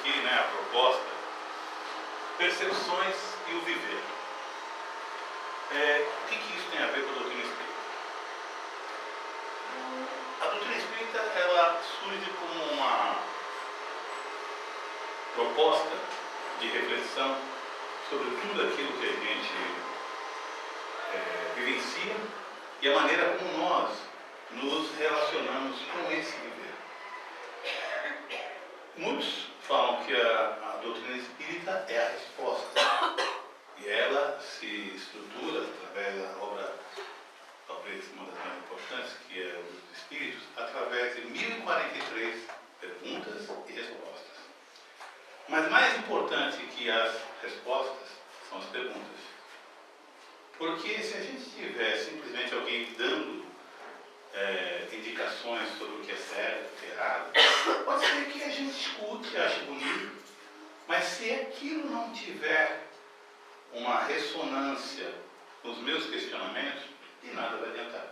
aqui, né, a proposta, percepções e o viver. O que isso tem a ver com a doutrina espírita? A doutrina espírita, ela surge como uma proposta de reflexão sobre tudo aquilo que a gente vivencia e a maneira como nós nos relacionamos com esse viver. Muitos falam que a doutrina espírita é a resposta e ela se estrutura através da obra, talvez uma das mais importantes, que é os Espíritos, através de 1043 perguntas e respostas. Mas mais importante que as respostas são as perguntas. Porque se a gente tiver simplesmente alguém dando indicações sobre o que é certo, o que é errado, pode ser que a gente escute, ache bonito, mas se aquilo não tiver uma ressonância com os meus questionamentos, de nada vai adiantar.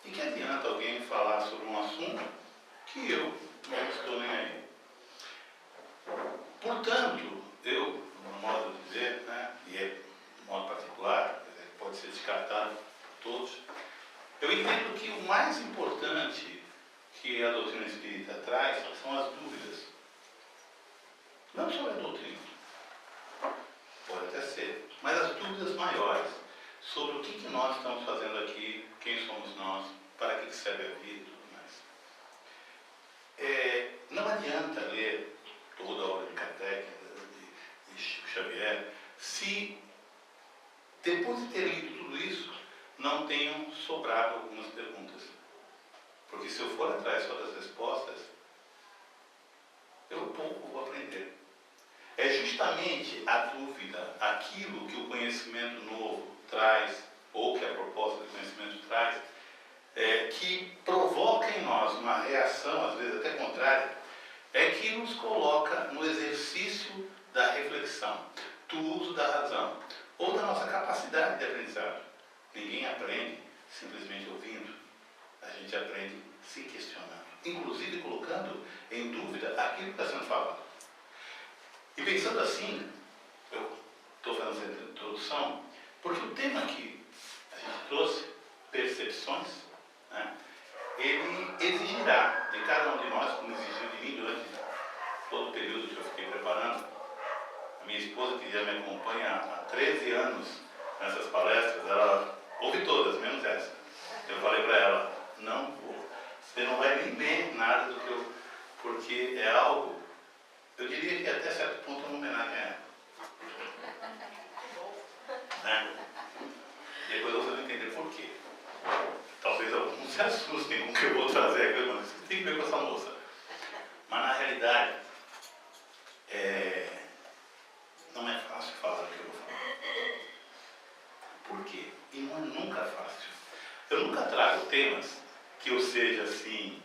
E que adianta alguém falar sobre um assunto que eu não estou nem aí? Portanto, eu, no modo de dizer, né, e é de modo particular, pode ser descartado por todos, eu entendo que o mais importante que a doutrina espírita traz são as dúvidas. Não sobre a doutrina, pode até ser, mas as dúvidas maiores sobre o que nós estamos fazendo aqui, quem somos nós, para que serve a vida e tudo mais. Não adianta ler toda a obra de Kardec, de Chico Xavier, se depois de ter lido tudo isso, não tenham sobrado algumas perguntas. Porque se eu for atrás só das respostas, eu pouco vou aprender. É justamente a dúvida, aquilo que o conhecimento novo traz, ou que a proposta de conhecimento traz, que provoca em nós uma reação, às vezes até contrária, é que nos coloca no exercício da reflexão, do uso da razão, ou da nossa capacidade de aprendizado. Ninguém aprende simplesmente ouvindo, a gente aprende se questionando, inclusive colocando em dúvida aquilo que está sendo falado. E pensando assim, eu estou fazendo essa introdução, porque o tema que a gente trouxe, percepções, né, ele exigirá de cada um de nós, como exigiu de mim durante todo o período que eu fiquei preparando. A minha esposa, que já me acompanha há 13 anos nessas palestras, ela ouve todas, menos essa. Eu falei para ela, não vou, você não vai nem ver nada do que eu... Porque é algo, eu diria que até certo ponto é uma homenagem a ela. Né? Depois vocês vão entender por quê. Talvez alguns se assustem com o que eu vou trazer aqui, mas isso tem que ver com essa moça. Mas na realidade, não é fácil falar o que eu vou falar. Por quê? E não é nunca fácil. Eu nunca trago temas que eu seja assim,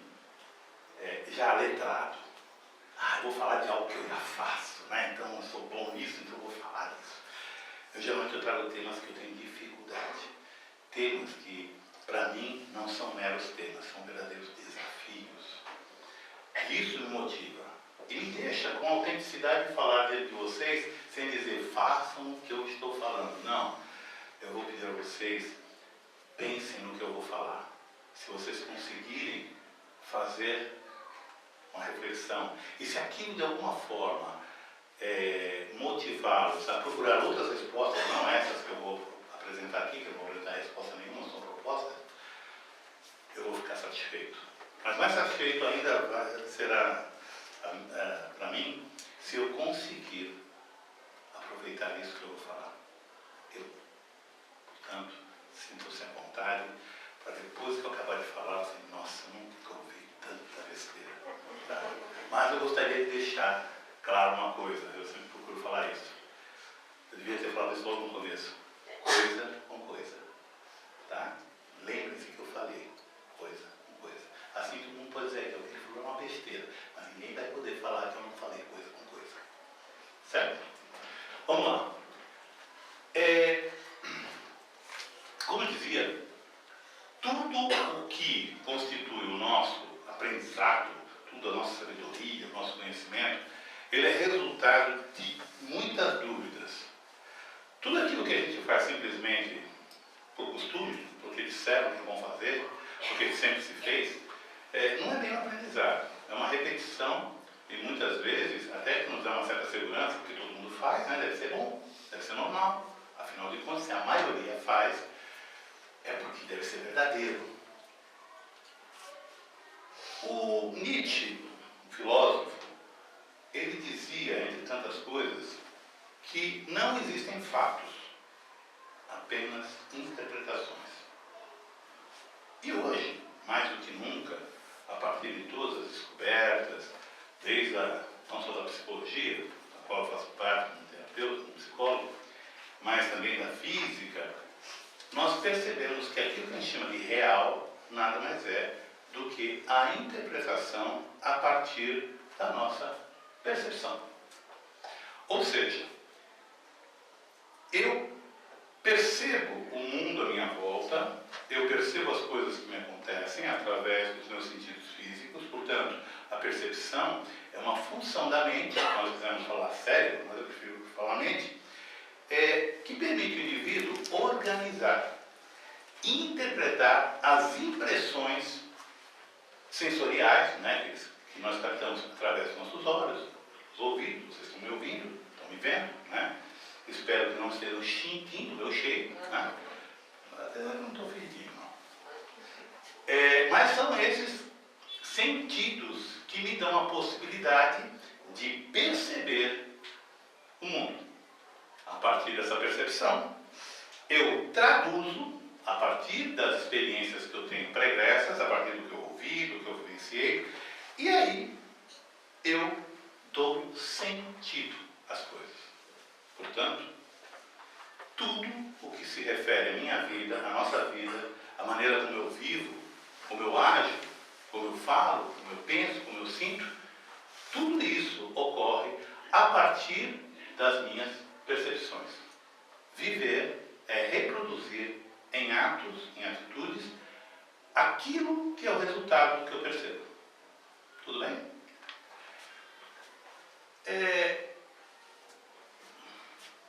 já letrado. Eu vou falar de algo que eu já faço, né? Então eu sou bom nisso, então eu vou falar disso. Geralmente eu trago temas que eu tenho dificuldade. Temas que, para mim, não são meros temas, são verdadeiros desafios. Isso me motiva. E me deixa com autenticidade de falar diante de vocês, sem dizer, façam o que eu estou falando. Não. Eu vou pedir a vocês, pensem no que eu vou falar. Se vocês conseguirem fazer uma reflexão, e se aquilo de alguma forma motivá-los a procurar outras respostas, não essas que eu vou apresentar aqui, que eu não vou apresentar resposta nenhuma, são propostas, eu vou ficar satisfeito. Mas mais satisfeito ainda será para mim se eu conseguir aproveitar isso que eu vou falar. Portanto, sinto-se à vontade para depois que eu acabar de falar, assim, nossa, nunca ouvi tanta besteira. Tá? Mas eu gostaria de deixar claro uma coisa, eu sempre procuro falar isso. Eu devia ter falado isso logo no começo. Coisa com coisa. Tá? Lembre-se que eu falei coisa com coisa. Assim todo mundo pode dizer que eu falei uma besteira, mas ninguém vai poder falar que eu não falei coisa com coisa. Certo? Vamos lá. Como eu dizia, tudo o que constitui o nosso aprendizado, tudo a nossa sabedoria, o nosso conhecimento, ele é resultado de muitas dúvidas. Tudo aquilo que a gente faz simplesmente por costume, porque disseram que é bom fazer, porque sempre se fez, não é bem um aprendizado. É uma repetição e muitas vezes até que nos dá uma certa segurança, porque todo mundo faz, né? Deve ser bom, deve ser normal. Afinal de contas, se a maioria faz, é porque deve ser verdadeiro. O Nietzsche, um filósofo, ele dizia, entre tantas coisas, que não existem fatos, apenas interpretações. E hoje, mais do que nunca, a partir de todas as descobertas, desde não só da psicologia, da qual eu faço parte como terapeuta, como psicólogo, mas também da física, nós percebemos que aquilo que a gente chama de real nada mais é do que a interpretação a partir da nossa percepção. Ou seja, eu percebo o mundo à minha volta, eu percebo as coisas que me acontecem através dos meus sentidos físicos, portanto, a percepção é uma função da mente, se nós quisermos falar cérebro, mas eu prefiro falar mente, que permite o indivíduo organizar e interpretar as impressões sensoriais, né, que nós captamos através dos nossos olhos, os ouvidos, vocês estão me ouvindo, estão me vendo, né? Espero que não estejam sentindo o meu cheiro, né? Até eu não estou fedido, não. Mas são esses sentidos que me dão a possibilidade de perceber o mundo. A partir dessa percepção, eu traduzo, a partir das experiências que eu tenho pregressas, a partir do que eu ouvi, do que eu vivenciei, e aí eu dou sentido às coisas. Portanto, tudo o que se refere à minha vida, à nossa vida, à maneira como eu vivo, como eu ajo, como eu falo, como eu penso, como eu sinto, tudo isso ocorre a partir das minhas percepções. Viver é reproduzir em atos, em atitudes, aquilo que é o resultado do que eu percebo. Tudo bem?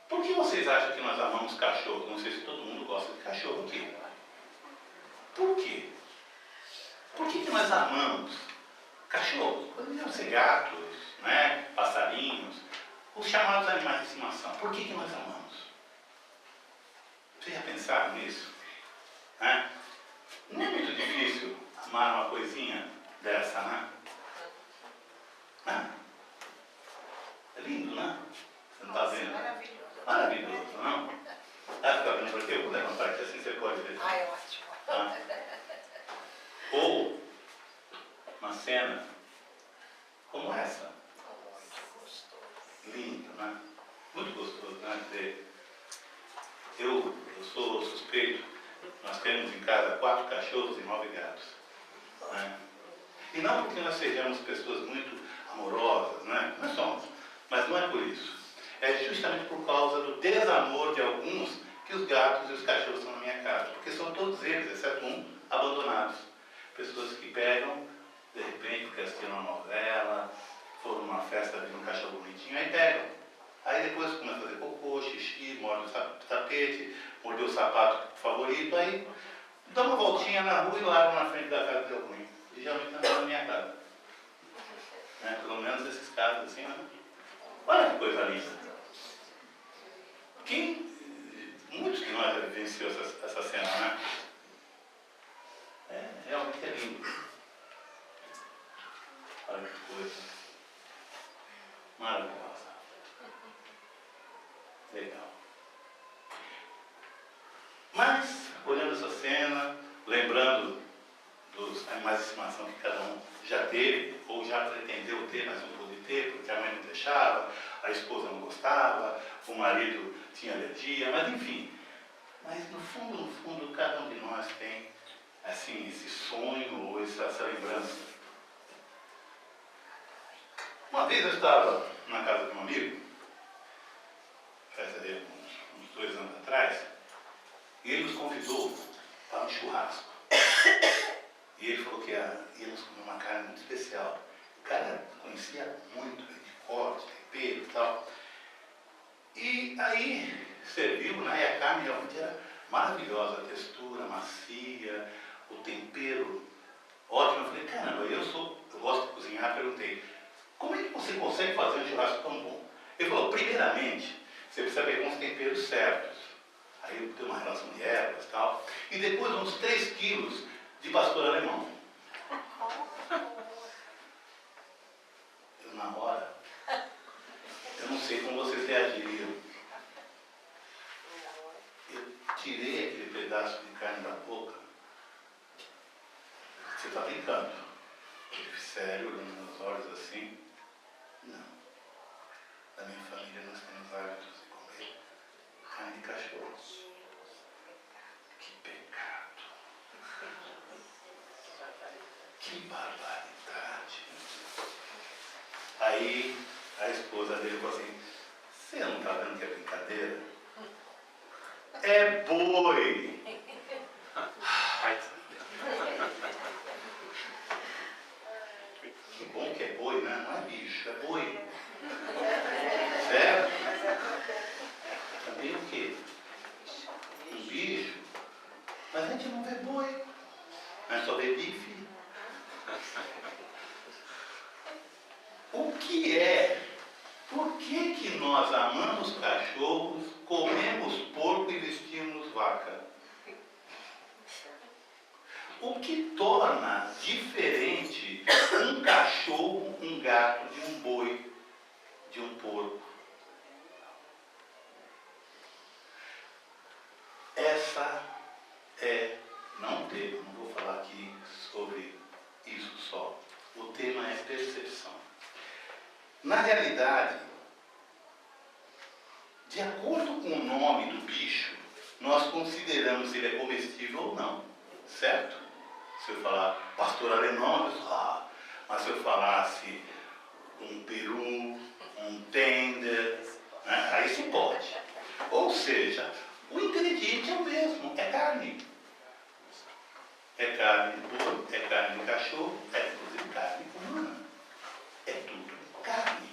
Por que vocês acham que nós amamos cachorro? Não sei se todo mundo gosta de cachorro aqui. Por quê? Por que nós amamos cachorros? Poderiam ser gatos, né? Passarinhos, os chamados animais de estimação. Por que nós amamos? Vocês já pensaram nisso? Né? Não é muito difícil amar uma coisinha dessa, né? É lindo, né? Você não está vendo? Maravilhoso. Maravilhoso, não? Ah, fica vendo para quê? Eu vou levantar aqui assim você pode ver. Ah, é ótimo. Ah. Ou uma cena como essa. Muito gostoso. Lindo, né? Muito gostoso, né? Dizer, eu sou suspeito. Nós temos em casa 4 cachorros e 9 gatos. Né? E não porque nós sejamos pessoas muito amorosas, né? Nós somos. Mas não é por isso. É justamente por causa do desamor de alguns que os gatos e os cachorros estão na minha casa. Porque são todos eles, exceto um, abandonados. Pessoas que pegam, de repente, porque assistiram uma novela, foram numa festa, viram um cachorro bonitinho, aí pegam. Aí depois começa a fazer cocô, xixi, morde o tapete, mordeu o sapato favorito, aí dá uma voltinha na rua e larga na frente da casa de alguém. E geralmente não na minha casa. Né? Pelo menos nesses casos assim, né? Olha que coisa linda. Muitos de nós já vivenciou essa cena, né? Realmente é lindo. Olha que coisa. Maravilhosa. Legal. Mas, olhando essa cena, lembrando dos animais de estimação que cada um já teve, ou já pretendeu ter, mas não pôde ter, porque a mãe não deixava, a esposa não gostava, o marido tinha alergia, mas enfim. Mas no fundo, cada um de nós tem assim, esse sonho ou essa lembrança. Uma vez eu estava na casa de um amigo, faz uns 2 anos atrás, e ele nos convidou para um churrasco. E ele falou que íamos comer uma carne muito especial. O cara conhecia muito de corte, tempero e tal. E aí serviu, né? E a carne realmente era maravilhosa, a textura macia, o tempero ótimo. Eu falei, caramba, eu gosto de cozinhar, perguntei, como é que você consegue fazer um churrasco tão bom? Ele falou, primeiramente, você precisa pegar uns temperos certos. Aí eu tenho uma relação de ervas e tal. E depois uns 3 quilos de pastor alemão. Eu, na hora, eu não sei como vocês reagiriam. Eu tirei aquele pedaço de carne da boca. Você está brincando? Sério, olhando nos olhos assim? Não. Na minha família nós temos hábitos de comer carne de cachorro. Que pecado. Que barbaridade. Aí a esposa dele falou assim, você não está vendo que é brincadeira? É boi. Que bom que é boi, né? Não é bicho, é boi. Certo? Também o quê? Um bicho. Mas a gente não vê boi. A gente só vê bife. O que é? Por que nós amamos cachorros, comemos porco e vestimos vaca? O que torna diferente um cachorro, um gato, de um boi, de um porco? Essa é, não vou falar aqui sobre isso só. O tema é percepção. Na realidade, de acordo com o nome do bicho, nós consideramos se ele é comestível ou não, certo? Se eu falar pastor alemão, mas se eu falasse um peru, um tender, né, aí se pode. Ou seja, o ingrediente é o mesmo, é carne. É carne de boi, é carne de cachorro, é inclusive carne humana. É tudo carne.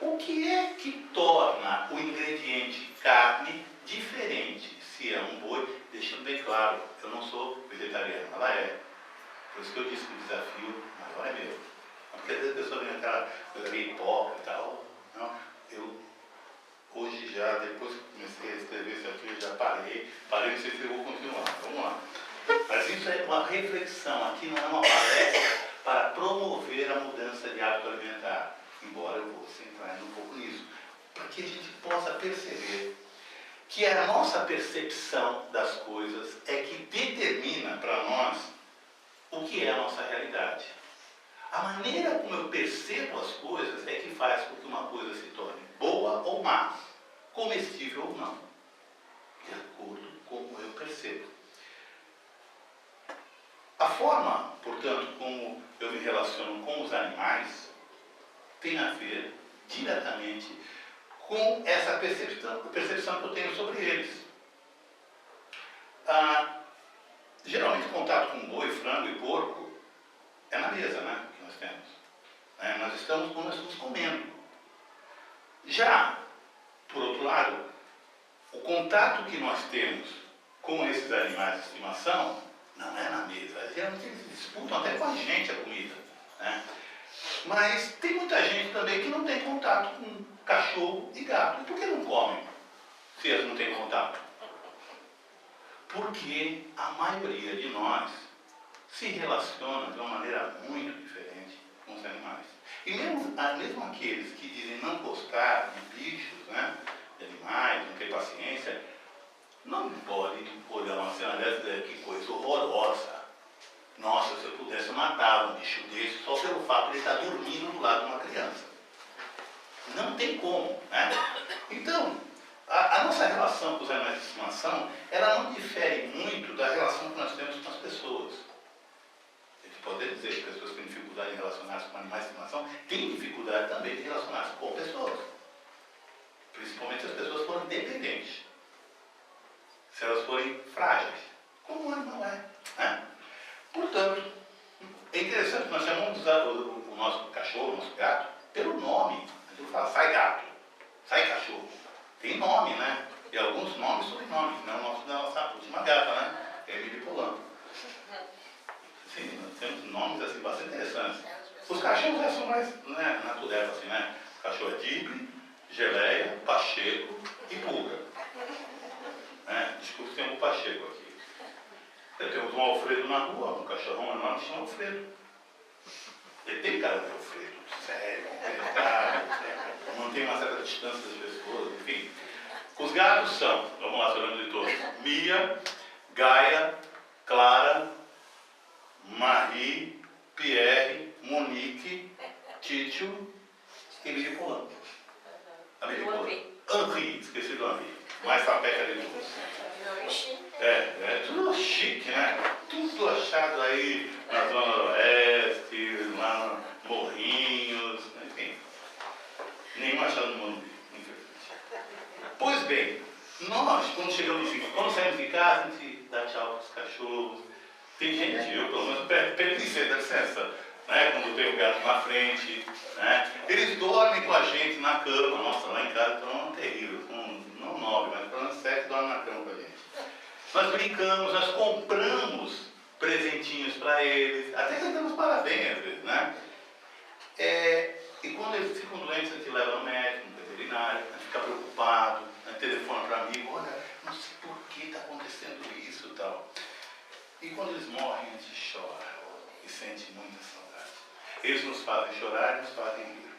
O que é que torna o ingrediente carne diferente? Se é um boi, deixando bem claro, eu não sou vegetariano, ela é. Por isso que eu disse que o desafio maior é meu. Porque às vezes a pessoa vem aquela coisa meio hipócrita e tal. Não, eu hoje já, depois que comecei a escrever esse artigo, eu já parei, não sei se eu vou continuar. Vamos lá. Mas isso é uma reflexão, aqui não é uma palestra para promover a mudança de hábito alimentar. Embora eu vou centrar um pouco nisso, para que a gente possa perceber que a nossa percepção das coisas é que determina para nós o que é a nossa realidade. A maneira como eu percebo as coisas é que faz com que uma coisa se torne boa ou má, comestível ou não, de acordo com como eu percebo. A forma, portanto, como eu me relaciono com os animais tem a ver diretamente com essa percepção que eu tenho sobre eles. Geralmente o contato com boi, frango e porco é na mesa, né, que nós temos. Nós estamos comendo. Já, por outro lado, o contato que nós temos com esses animais de estimação não é na mesa. Geralmente eles disputam até com a gente a comida, né? Mas tem muita gente também que não tem contato com cachorro e gato. E por que não comem se eles não têm contato? Porque a maioria de nós se relaciona de uma maneira muito diferente com os animais. E mesmo aqueles que dizem não gostar de bichos, né, de animais, não ter paciência, não podem olhar uma cena dessa e dizer que coisa horrorosa. Nossa, se eu pudesse matar um bicho desse só pelo fato de ele estar dormindo do lado de uma criança. Não tem como, né? Então, a nossa relação com os animais de estimação, ela não difere muito da relação que nós temos com as pessoas. A gente pode dizer que pessoas que têm dificuldade em relacionar-se com animais de estimação têm dificuldade também de relacionar-se com pessoas. Principalmente se as pessoas forem dependentes. Se elas forem frágeis, como o animal é, né? Portanto, é interessante que nós chamamos o nosso cachorro, o nosso gato, pelo nome. Eu fala, sai gato, sai cachorro. Tem nome, né? E alguns nomes sobrenomes, né? O nosso da nossa última gata, né? É Emily Polanco. Sim, nós temos nomes assim bastante interessantes. Os cachorros já são mais, né, natureza, assim, né? O cachorro é Dibre, Geleia, Pacheco e Pulga. Né? Desculpa, tem um Pacheco aqui. Temos um Alfredo na rua, um cachorrão enorme, chama Alfredo. Ele tem cara de Alfredo, sério, penetrado, mantém uma certa distância das pessoas, enfim. Os gatos são, vamos lá, falando de todos, Mia, Gaia, Clara, Marie, Pierre, Monique, Títio e Emily Polanco. Henri, esqueci do Henri, mais sapeca de luz. É tudo chique, né? Tudo achado aí na Zona Oeste, lá no Morrinhos, enfim. Nenhum achado no Morumbi, infelizmente. Pois bem, nós, quando chegamos em quando saímos de casa, a gente dá tchau para os cachorros. Tem gente, eu pelo menos perdi dá licença, né? Quando tem o gato na frente, né? Eles dormem com a gente na cama. Nossa, lá em casa então é terrível. Não 9, mas pelo menos 7 dormem na cama com a gente. Nós brincamos, nós compramos presentinhos para eles, até cantamos parabéns às vezes, né? E quando eles ficam doentes, a gente leva no médico, no veterinário, a gente fica preocupado, a gente telefona para amigo, olha, não sei por que está acontecendo isso e tal. E quando eles morrem, a gente chora e sente muita saudade. Eles nos fazem chorar e nos fazem rir.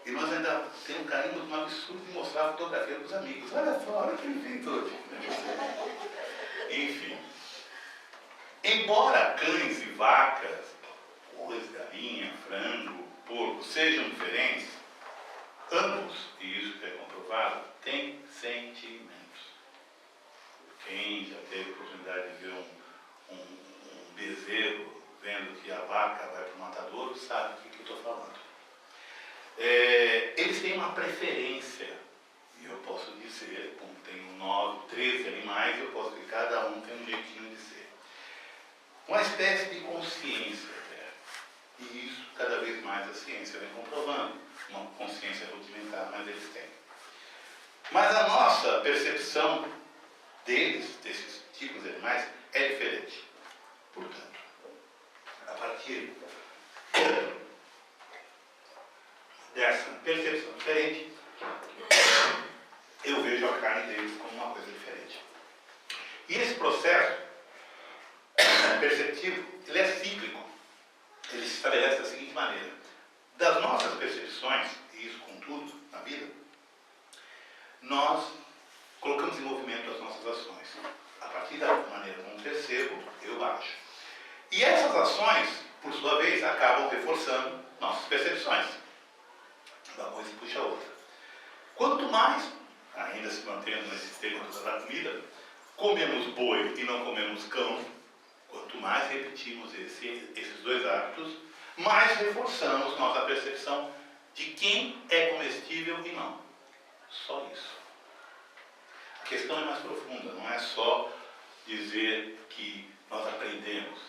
E nós ainda temos um carinho no absurdo de mostrar a fotografia para os amigos. Olha só, olha que ele fez hoje. Enfim. Embora cães e vacas, bois, galinha, frango, porco sejam diferentes, ambos, e isso que é comprovado, têm sentimentos. Quem já teve a oportunidade de ver um bezerro vendo que a vaca vai para o matadouro sabe do que eu estou falando. Eles têm uma preferência, e eu posso dizer, como tenho 13 animais, eu posso dizer que cada um tem um jeitinho de ser. Uma espécie de consciência até. E isso cada vez mais a ciência vem comprovando. Uma consciência rudimentar, mas eles têm. Mas a nossa percepção deles, desses tipos de animais, é diferente. Portanto, a partir dessa percepção diferente, eu vejo a carne deles como uma coisa diferente. E esse processo perceptivo, ele é cíclico. Ele se estabelece da seguinte maneira. Das nossas percepções, e isso com tudo na vida, nós colocamos em movimento as nossas ações. A partir da maneira como percebo, eu acho. E essas ações, por sua vez, acabam reforçando nossas percepções. Uma coisa puxa a outra. Quanto mais, ainda se mantendo nesse tema da comida, comemos boi e não comemos cão, quanto mais repetimos esses dois hábitos, mais reforçamos nossa percepção de quem é comestível e não. Só isso. A questão é mais profunda, não é só dizer que nós aprendemos.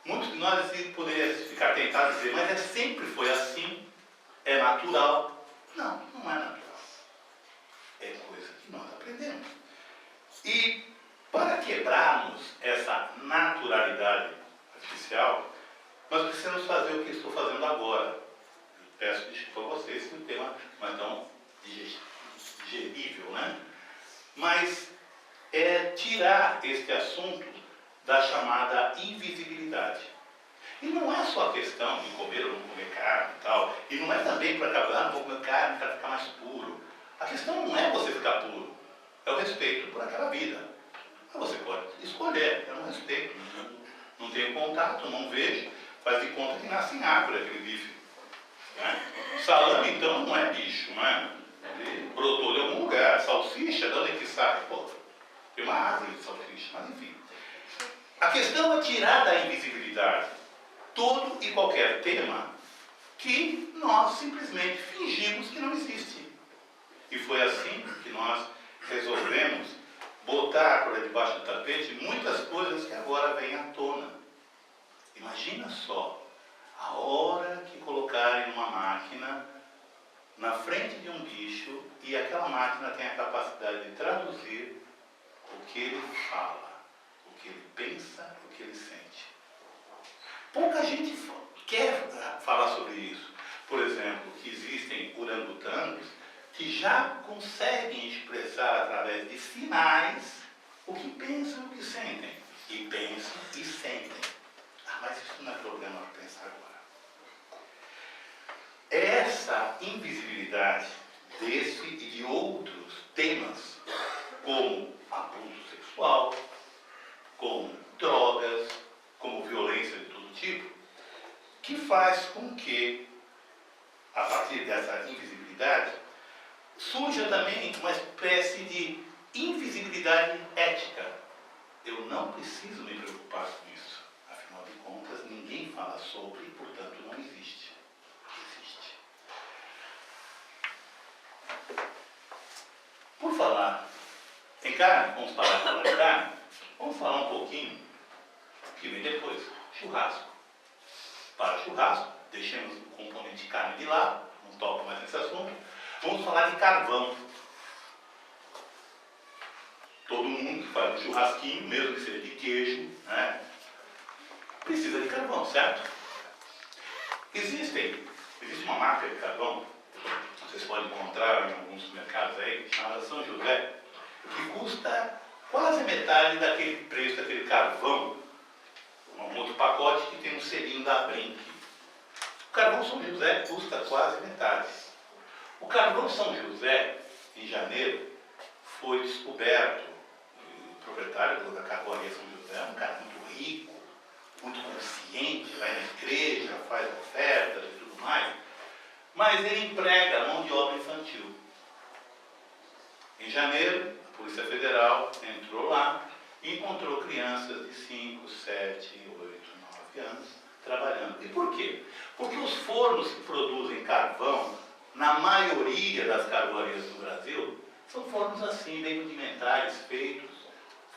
Muitos de nós poderiam ficar tentados a dizer, mas sempre foi assim, é natural. Não, não é natural. É coisa que nós aprendemos. E para quebrarmos essa naturalidade artificial, nós precisamos fazer o que estou fazendo agora. Peço desculpa a vocês que o tema não é tão digerível, né? Mas é tirar este assunto da chamada invisibilidade. E não é só a questão de comer ou não comer carne e tal, e não é também para acabar, não vou comer carne para ficar mais puro. A questão não é você ficar puro, é o respeito por aquela vida. Mas você pode escolher, eu não respeito, não tenho contato, não vejo, faz de conta que nasce em árvore aquele bife. Né? Salame, então, não é bicho, não é? Ele brotou de algum lugar. Salsicha, de onde é que sai? Pô, tem uma árvore de salsicha, mas enfim. A questão é tirar da invisibilidade todo e qualquer tema que nós simplesmente fingimos que não existe. E foi assim que nós resolvemos botar por debaixo do tapete muitas coisas que agora vêm à tona. Imagina só, a hora que colocarem numa máquina na frente de um bicho e aquela máquina tem a capacidade de traduzir o que ele fala, o que ele pensa, o que ele sente. Pouca gente quer falar sobre isso. Por exemplo, que existem orangotangos que já conseguem expressar através de sinais o que pensam e o que sentem. E pensam e sentem. Ah, mas isso não é problema para pensar agora. Essa invisibilidade desse e de outros temas, como abuso sexual, como drogas, como violência de todo tipo, que faz com que, a partir dessa invisibilidade, surja também uma espécie de invisibilidade ética. Eu não preciso me preocupar com isso. Afinal de contas, ninguém fala sobre e, portanto, não existe. Existe. Por falar em carne, vamos parar de falar de carne, vamos falar um pouquinho do que vem depois. Churrasco. Para churrasco, deixemos o componente carne de lado, não toco mais nesse assunto. Vamos falar de carvão. Todo mundo que faz um churrasquinho, mesmo que seja de queijo, né, precisa de carvão, certo? Existe uma marca de carvão, vocês podem encontrar em alguns mercados aí, chamada São José, que custa quase metade daquele preço daquele carvão. Um outro pacote que tem um selinho da Brink. O carvão São José custa quase metade. O carvão São José, em janeiro, foi descoberto. O proprietário da carvoaria São José é um cara muito rico, muito consciente, vai na igreja, faz ofertas e tudo mais, mas ele emprega a mão de obra infantil. Em janeiro, a Polícia Federal entrou lá e encontrou crianças de 5, 7, 8, 9 anos trabalhando. E por quê? Porque os fornos que produzem carvão, na maioria das carvoarias do Brasil, são fornos assim, bem rudimentares, feitos,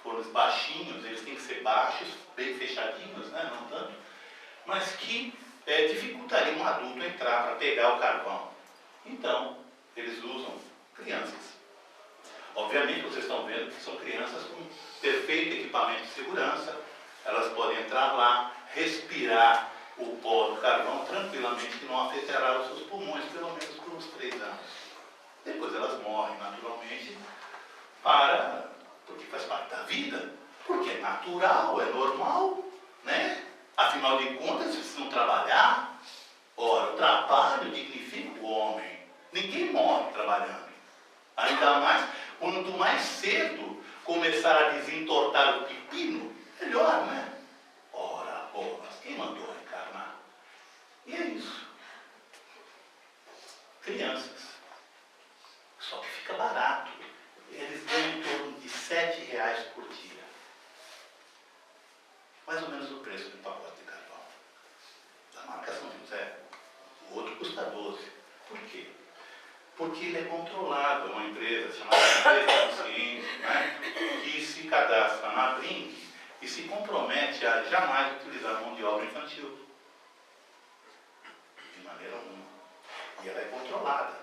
fornos baixinhos, eles têm que ser baixos, bem fechadinhos, né? Não tanto, mas que dificultaria um adulto entrar para pegar o carvão. Então, eles usam crianças. Obviamente, vocês estão vendo que são crianças com perfeito equipamento de segurança, elas podem entrar lá, respirar o pó do carvão tranquilamente, que não afetará os seus pulmões, pelo menos por uns 3 anos. Depois elas morrem naturalmente, porque faz parte da vida, porque é natural, é normal, né? Afinal de contas, se não trabalhar, ora, o trabalho dignifica o homem. Ninguém morre trabalhando. Ainda mais, quanto mais cedo começar a desentortar o pepino, melhor, né? Ora, quem mandou encarnar? E é isso. Crianças. Só que fica barato. Eles ganham em torno de R$7 por dia. Mais ou menos o preço de um pacote de carvão. Da marca São José. O outro custa 12. Por quê? Porque ele é controlado. É uma empresa chamada Empresa Consciente, né, que se cadastra na Brink e se compromete a jamais utilizar mão de obra infantil. De maneira alguma. E ela é controlada.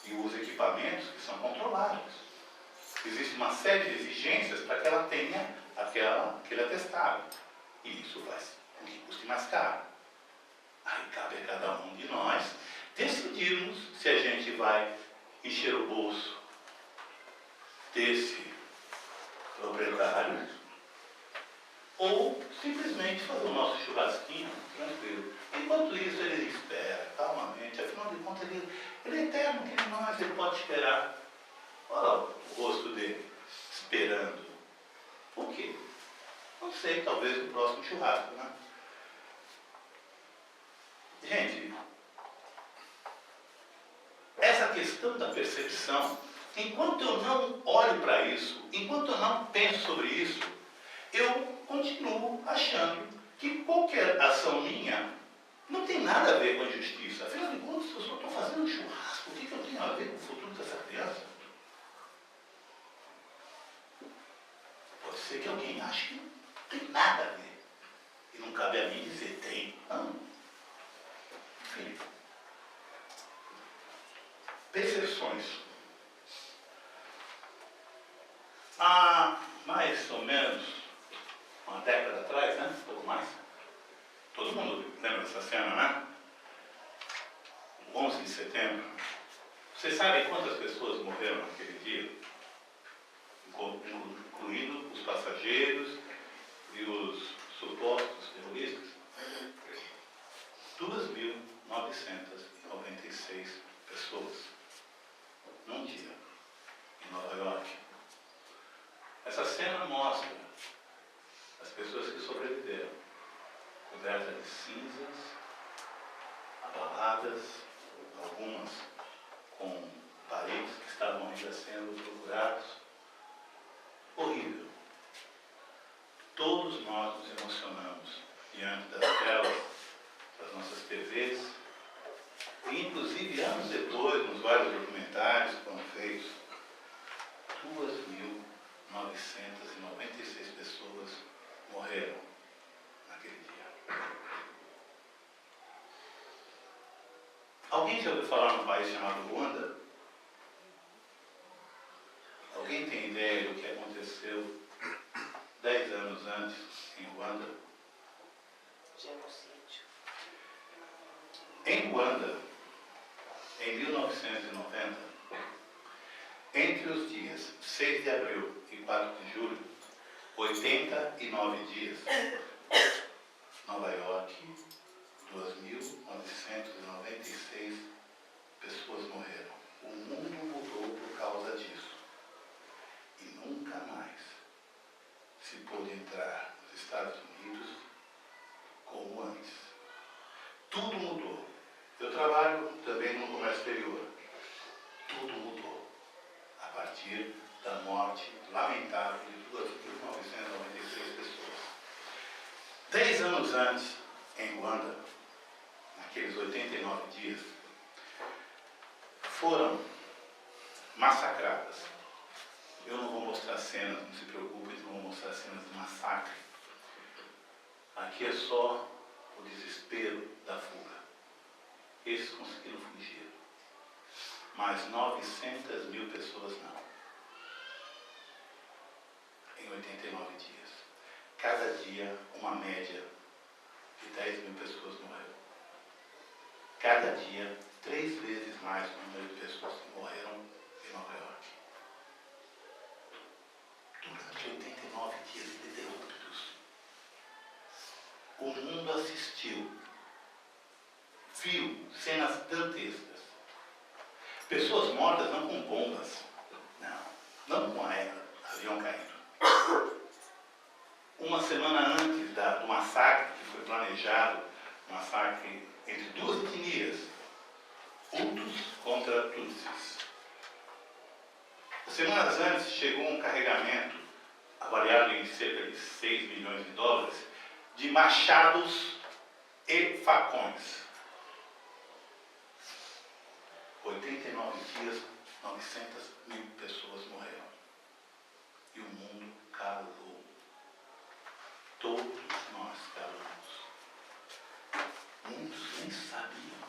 E usa equipamentos que são controlados. Existe uma série de exigências para que ela tenha aquele atestado. E isso faz com que custe mais caro. Aí cabe a cada um de nós decidirmos se a gente vai encher o bolso desse proprietário ou simplesmente fazer o nosso churrasquinho tranquilo. Enquanto isso, ele espera calmamente. Afinal de contas, ele é eterno, que nós, ele pode esperar. Olha o rosto dele, esperando. Por quê? Não sei, talvez o próximo churrasco, né? Gente, essa questão da percepção, enquanto eu não olho para isso, enquanto eu não penso sobre isso, eu continuo achando que qualquer ação minha não tem nada a ver com a justiça. Afinal de contas, eu só estou fazendo um churrasco. O que eu tenho a ver com o futuro dessa criança? Pode ser que alguém ache que não tem nada a ver. E não cabe a mim dizer tem. Não. Enfim. exceções. Há mais ou menos uma década atrás, né? Um pouco mais. Todo mundo lembra dessa cena, né? 11 de setembro. Vocês sabem quantas pessoas morreram naquele dia? Incluindo os passageiros e os supostos terroristas? 2.996 pessoas num dia em Nova York. Essa cena mostra as pessoas que sobreviveram, cobertas de cinzas, abaladas, algumas com parentes que estavam ainda sendo procurados. Horrível. Todos nós nos emocionamos diante das telas das nossas TVs, e inclusive anos depois, nos vários documentários que foram feitos, 2.996 pessoas morreram naquele dia. Alguém já ouviu falar num país chamado Ruanda? Alguém tem ideia do que aconteceu 10 anos antes em Ruanda? Genocídio. Em Ruanda, em 1990, entre os dias 6 de abril e 4 de julho, 89 dias, Nova York, 2.996 pessoas morreram. O mundo mudou por causa disso. E nunca mais se pôde entrar nos Estados Unidos como antes. Tudo mudou. Eu trabalho também no comércio exterior. Tudo mudou a partir da morte lamentável de 2.996 pessoas. 10 anos antes, em Ruanda, naqueles 89 dias, foram massacradas. Eu não vou mostrar cenas, não se preocupem, não vou mostrar cenas de massacre. Aqui é só o desespero da fuga. Esses conseguiram fugir. Mas 900.000 pessoas não. Em 89 dias. Cada dia, uma média de 10.000 pessoas morreram. Cada dia, 3 vezes mais o número de pessoas que morreram em Nova York. Durante 89 dias ininterruptos, o mundo assistiu, viu cenas dantescas. Pessoas mortas não com bombas, não com avião caindo. Uma semana antes do massacre que foi planejado, massacre entre duas etnias, Hutus contra Tutsis. Semanas antes chegou um carregamento, avaliado em cerca de 6 milhões de dólares, de machados e facões. 89 dias, 900.000 pessoas morreram. E o mundo calou. Todos nós calamos. Muitos nem sabiam.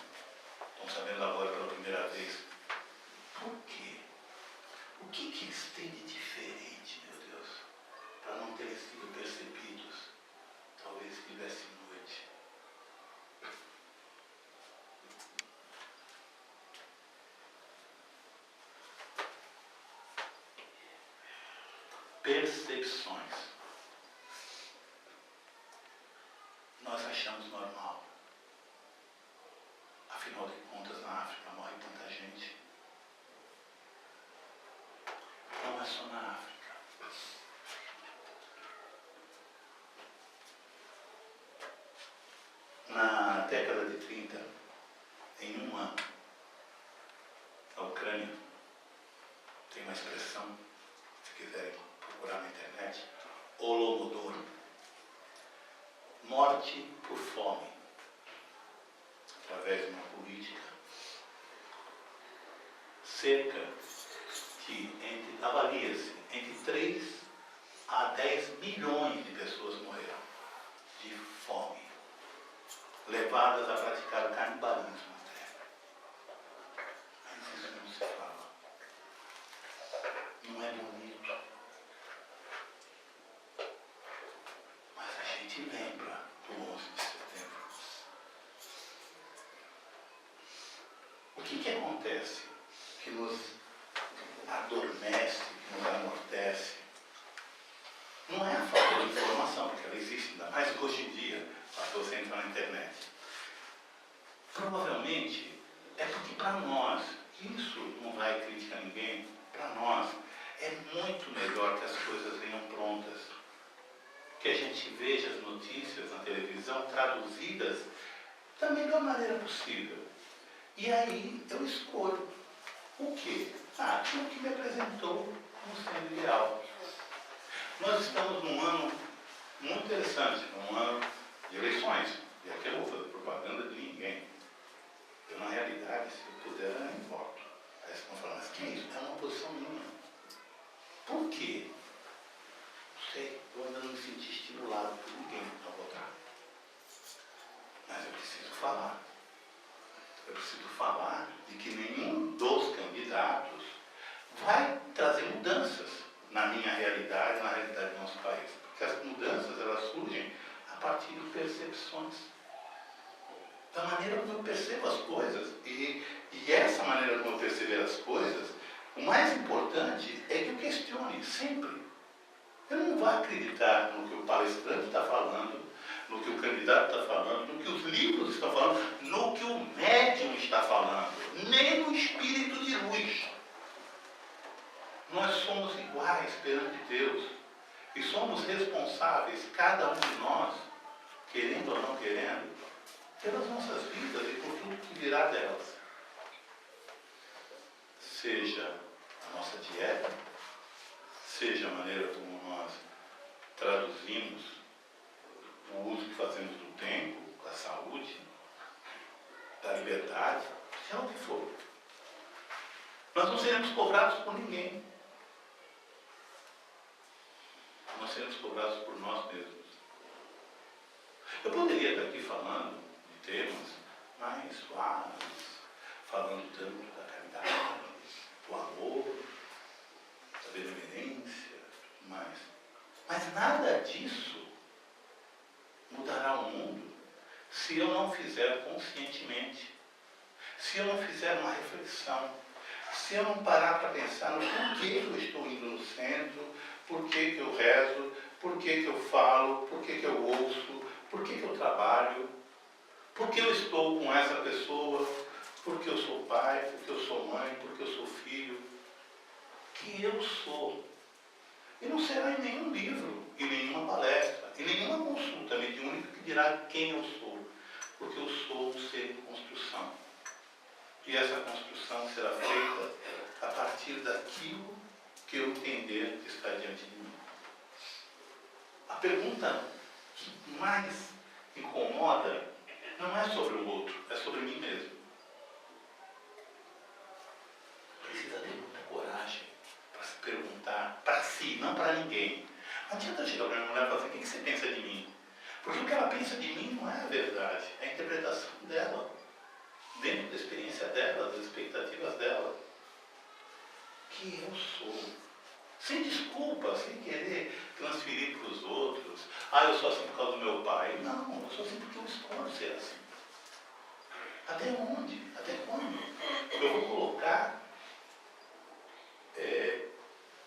Estão sabendo agora pela primeira vez. Por quê? O que eles têm de diferente, meu Deus, para não terem sido percebidos? Talvez estivesse noite. Percepções. Nós achamos normal. Afinal de contas, na África morre tanta gente. Não é só na África. Na década de 30, em um ano, a Ucrânia tem uma expressão, se quiserem procurar na internet, Holodomor. Morte por fome, através de uma política. Cerca de, avalia-se, entre 3 a 10 milhões de pessoas morreram de fome, levadas a praticar o canibalismo na terra. Mas isso não se fala. gente lembra do 11 de setembro. O que acontece que nos adormece, que nos amortece? Não é a falta de informação, porque ela existe, ainda mais hoje em dia, basta você entrar na internet. Provavelmente é porque para nós, isso não vai criticar ninguém, para nós é muito melhor que as coisas venham prontas. Que a gente veja as notícias na televisão traduzidas da melhor maneira possível. E aí eu escolho o quê? Aquilo que me apresentou como sendo ideal. Nós estamos num ano muito interessante, um ano de eleições. E aqui eu não vou fazer propaganda de ninguém. Eu, na realidade, se eu puder, eu nem voto. Aí vocês vão falar, mas que é isso? É uma posição minha. Por quê? Não sei, eu ainda não me senti estimulado por ninguém a votar. Mas eu preciso falar. Eu preciso falar de que nenhum dos candidatos vai trazer mudanças na minha realidade, na realidade do nosso país. Porque as mudanças, elas surgem a partir de percepções. Da maneira como eu percebo as coisas. E essa maneira como eu perceber as coisas, o mais importante é que eu questione sempre. Eu não vou acreditar no que o palestrante está falando, no que o candidato está falando, no que os livros estão falando, no que o médium está falando, nem no espírito de luz. Nós somos iguais perante Deus e somos responsáveis, cada um de nós, querendo ou não querendo, pelas nossas vidas e por tudo que virá delas. Seja a nossa dieta, seja a maneira como nós traduzimos o uso que fazemos do tempo, da saúde, da liberdade, seja o que for. Nós não seremos cobrados por ninguém. Nós seremos cobrados por nós mesmos. Eu poderia estar aqui falando de temas mais suaves, falando tanto da caridade, do amor, da benevolência, tudo mais. Mas nada disso mudará o mundo se eu não fizer conscientemente, se eu não fizer uma reflexão, se eu não parar para pensar no porquê que eu estou indo no centro, porquê que eu rezo, porquê que eu falo, porquê que eu ouço, porquê que eu trabalho, porquê eu estou com essa pessoa, porque eu sou pai, porque eu sou mãe, porque eu sou filho. Que eu sou. E não será em nenhum livro, em nenhuma palestra, em nenhuma consulta mediúnica que dirá quem eu sou. Porque eu sou um ser em construção. E essa construção será feita a partir daquilo que eu entender que está diante de mim. A pergunta que mais incomoda não é sobre o outro, é sobre mim mesmo. Precisa ter muita coragem para se perguntar para si, não para ninguém. Não adianta eu chegar para a minha mulher e falar assim, o que você pensa de mim? Porque o que ela pensa de mim não é a verdade, é a interpretação dela, dentro da experiência dela, das expectativas dela. Que eu sou. Sem desculpa, sem querer transferir para os outros. Eu sou assim por causa do meu pai. Não, eu sou assim porque eu escolho ser assim. Até onde? Até quando? Eu vou colocar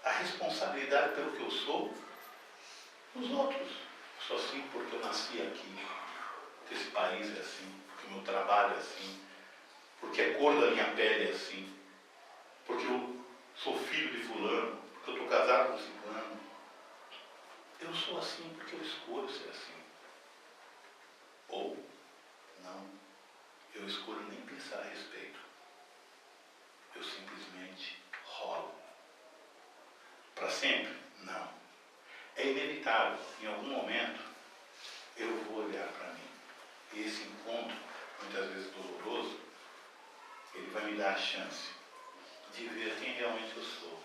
a responsabilidade pelo que eu sou nos outros. Eu sou assim porque eu nasci aqui, porque esse país é assim, porque o meu trabalho é assim, porque a cor da minha pele é assim, porque eu sou filho de fulano, porque eu estou casado com ciclano. Eu sou assim porque eu escolho ser assim. Ou, não, eu escolho nem pensar a respeito. Eu simplesmente rolo. Para sempre? Não. É inevitável. Em algum momento, eu vou olhar para mim. E esse encontro, muitas vezes doloroso, ele vai me dar a chance de ver quem realmente eu sou.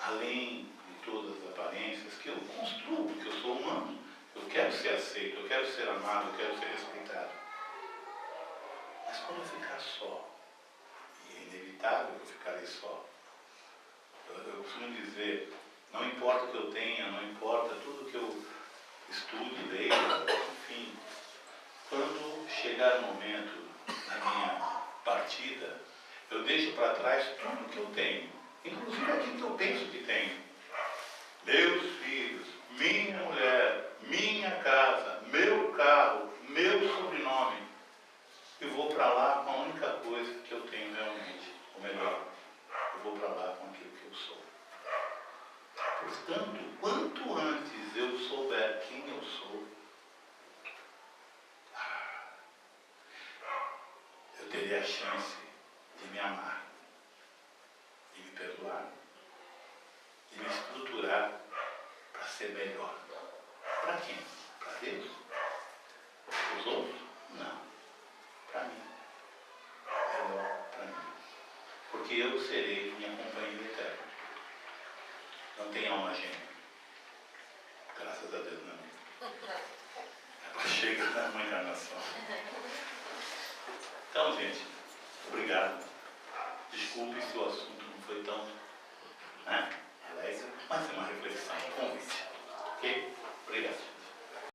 Além de todas as aparências que eu construo, porque eu sou humano. Eu quero ser aceito, eu quero ser amado, eu quero ser respeitado. Mas quando eu ficar só, e é inevitável que eu ficarei só, eu costumo dizer, não importa o que eu tenha, não importa tudo que eu estude, leia, enfim. Quando chegar o momento da minha partida, eu deixo para trás tudo que eu tenho, inclusive aquilo que eu penso que tenho. Meus filhos, minha mulher, minha casa, meu carro, meu sobrenome. E vou para lá com a única coisa que eu tenho realmente, ou melhor, eu vou para lá com aquilo que eu sou. Portanto, quanto antes eu souber quem eu sou, eu terei a chance de me amar, de me perdoar, de me estruturar para ser melhor. Para quem? Para Deus? Para os outros? Não. Para mim. Melhor para mim. Porque eu serei minha companhia eterna. Não tem alma gêmea. Graças a Deus, não. Ela chega na encarnação. Então, gente, obrigado. Desculpe se o assunto